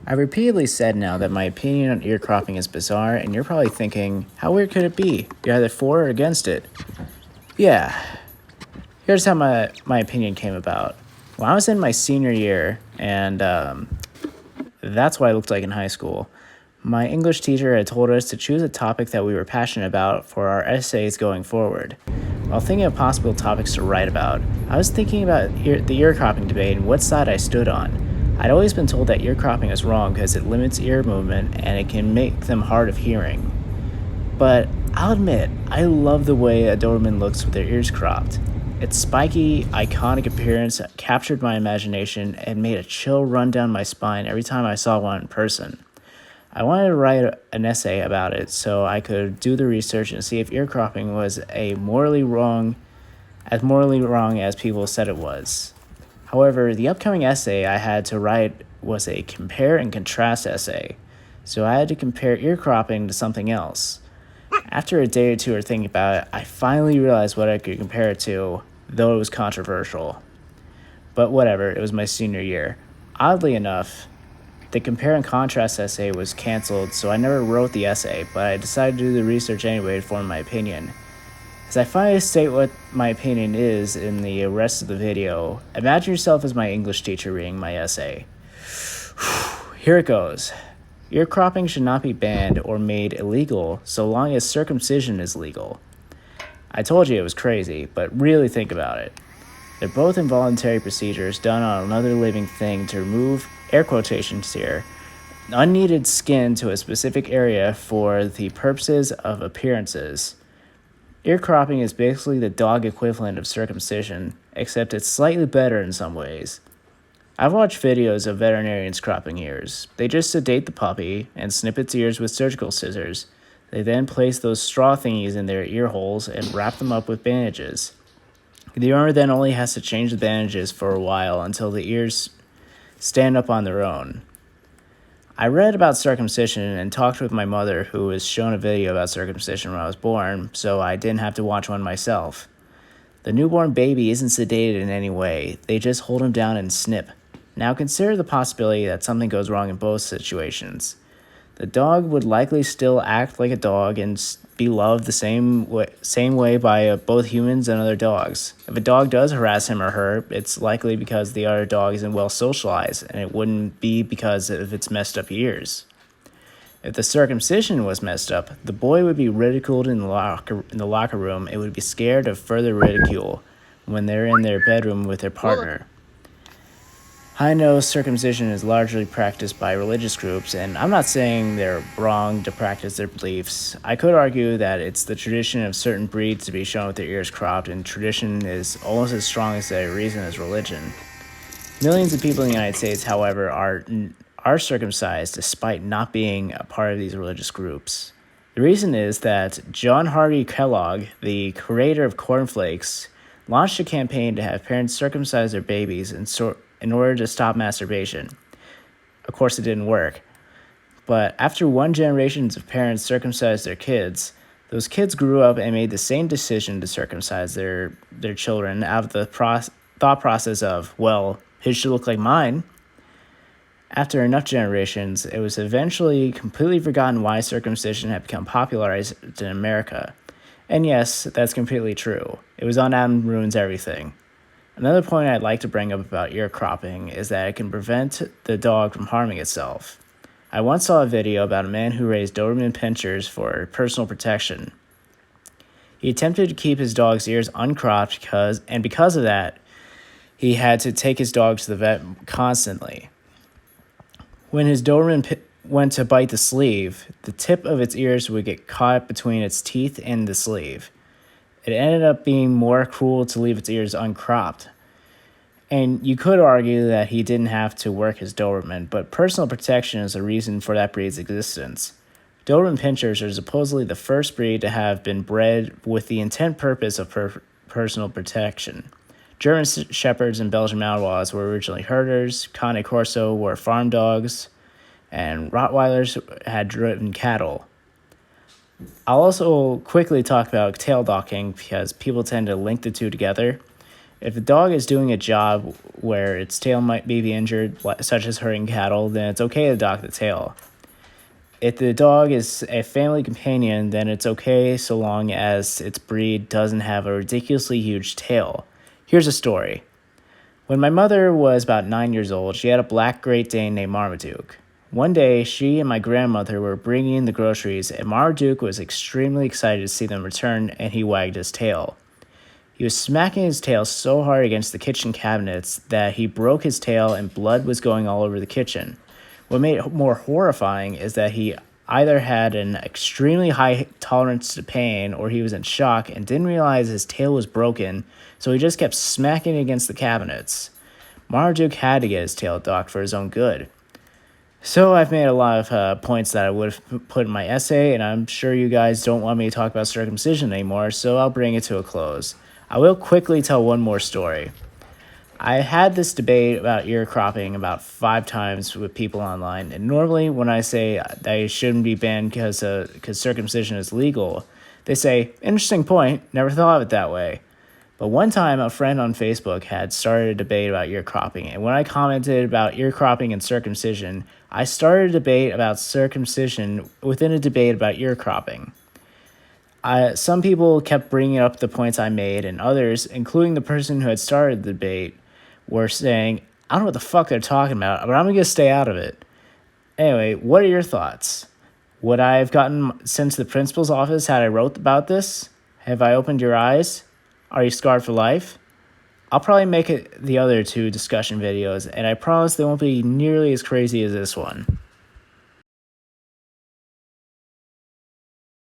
I repeatedly said now that my opinion on ear cropping is bizarre, and you're probably thinking, how weird could it be? You're either for or against it. Yeah, here's how my opinion came about. When I was in my senior year, and that's what I looked like in high school, my English teacher had told us to choose a topic that we were passionate about for our essays going forward. While thinking of possible topics to write about, I was thinking about the ear cropping debate and what side I stood on. I'd always been told that ear cropping is wrong because it limits ear movement and it can make them hard of hearing. But I'll admit, I love the way a Doberman looks with their ears cropped. Its spiky, iconic appearance captured my imagination and made a chill run down my spine every time I saw one in person. I wanted to write an essay about it so I could do the research and see if ear cropping was morally wrong as people said it was. However, the upcoming essay I had to write was a compare and contrast essay, so I had to compare ear cropping to something else. After a day or two of thinking about it, I finally realized what I could compare it to, though it was controversial. But whatever, it was my senior year. Oddly enough, the compare and contrast essay was canceled, so I never wrote the essay, but I decided to do the research anyway to form my opinion. As I finally state what my opinion is in the rest of the video, imagine yourself as my English teacher reading my essay. Here it goes. Ear cropping should not be banned or made illegal so long as circumcision is legal. I told you it was crazy, but really think about it. They're both involuntary procedures done on another living thing to remove, air quotations here, unneeded skin to a specific area for the purposes of appearances. Ear cropping is basically the dog equivalent of circumcision, except it's slightly better in some ways. I've watched videos of veterinarians cropping ears. They just sedate the puppy and snip its ears with surgical scissors. They then place those straw thingies in their ear holes and wrap them up with bandages. The owner then only has to change the bandages for a while until the ears stand up on their own. I read about circumcision and talked with my mother, who was shown a video about circumcision when I was born, so I didn't have to watch one myself. The newborn baby isn't sedated in any way. They just hold him down and snip. Now consider the possibility that something goes wrong in both situations. The dog would likely still act like a dog and be loved the same way by both humans and other dogs. If a dog does harass him or her, it's likely because the other dog isn't well socialized, and it wouldn't be because of its messed up ears. If the circumcision was messed up, the boy would be ridiculed in the locker room. It would be scared of further ridicule when they're in their bedroom with their partner. I know circumcision is largely practiced by religious groups, and I'm not saying they're wrong to practice their beliefs. I could argue that it's the tradition of certain breeds to be shown with their ears cropped, and tradition is almost as strong as a reason as religion. Millions of people in the United States, however, are circumcised despite not being a part of these religious groups. The reason is that John Harvey Kellogg, the creator of cornflakes, launched a campaign to have parents circumcise their babies in order to stop masturbation. Of course, it didn't work. But after one generation of parents circumcised their kids, those kids grew up and made the same decision to circumcise their children out of the thought process of, well, his should look like mine. After enough generations, it was eventually completely forgotten why circumcision had become popularized in America. And yes, that's completely true. It was on Adam Ruins Everything. Another point I'd like to bring up about ear cropping is that it can prevent the dog from harming itself. I once saw a video about a man who raised Doberman pinschers for personal protection. He attempted to keep his dog's ears uncropped because of that, he had to take his dog to the vet constantly. When his Doberman went to bite the sleeve, the tip of its ears would get caught between its teeth and the sleeve. It ended up being more cruel to leave its ears uncropped. And you could argue that he didn't have to work his Doberman, but personal protection is a reason for that breed's existence. Doberman pinschers are supposedly the first breed to have been bred with the intent purpose of personal protection. German Shepherds and Belgian Malinois were originally herders, Cane Corso were farm dogs, and Rottweilers had driven cattle. I'll also quickly talk about tail docking because people tend to link the two together. If the dog is doing a job where its tail might be injured, such as herding cattle, then it's okay to dock the tail. If the dog is a family companion, then it's okay so long as its breed doesn't have a ridiculously huge tail. Here's a story. When my mother was about 9 years old, she had a black Great Dane named Marmaduke. One day, she and my grandmother were bringing in the groceries, and Marmaduke was extremely excited to see them return, and he wagged his tail. He was smacking his tail so hard against the kitchen cabinets that he broke his tail and blood was going all over the kitchen. What made it more horrifying is that he either had an extremely high tolerance to pain or he was in shock and didn't realize his tail was broken, so he just kept smacking against the cabinets. Marmaduke had to get his tail docked for his own good. So I've made a lot of points that I would have put in my essay, and I'm sure you guys don't want me to talk about circumcision anymore, so I'll bring it to a close. I will quickly tell one more story. I had this debate about ear cropping about 5 times with people online, and normally when I say that it shouldn't be banned because circumcision is legal, they say, interesting point, never thought of it that way. But one time, a friend on Facebook had started a debate about ear cropping, and when I commented about ear cropping and circumcision, I started a debate about circumcision within a debate about ear cropping. Some people kept bringing up the points I made, and others, including the person who had started the debate, were saying, I don't know what the fuck they're talking about, but I'm going to stay out of it. Anyway, what are your thoughts? Would I have gotten sent to the principal's office had I wrote about this? Have I opened your eyes? Are you scarred for life? I'll probably make it the other 2 discussion videos, and I promise they won't be nearly as crazy as this one.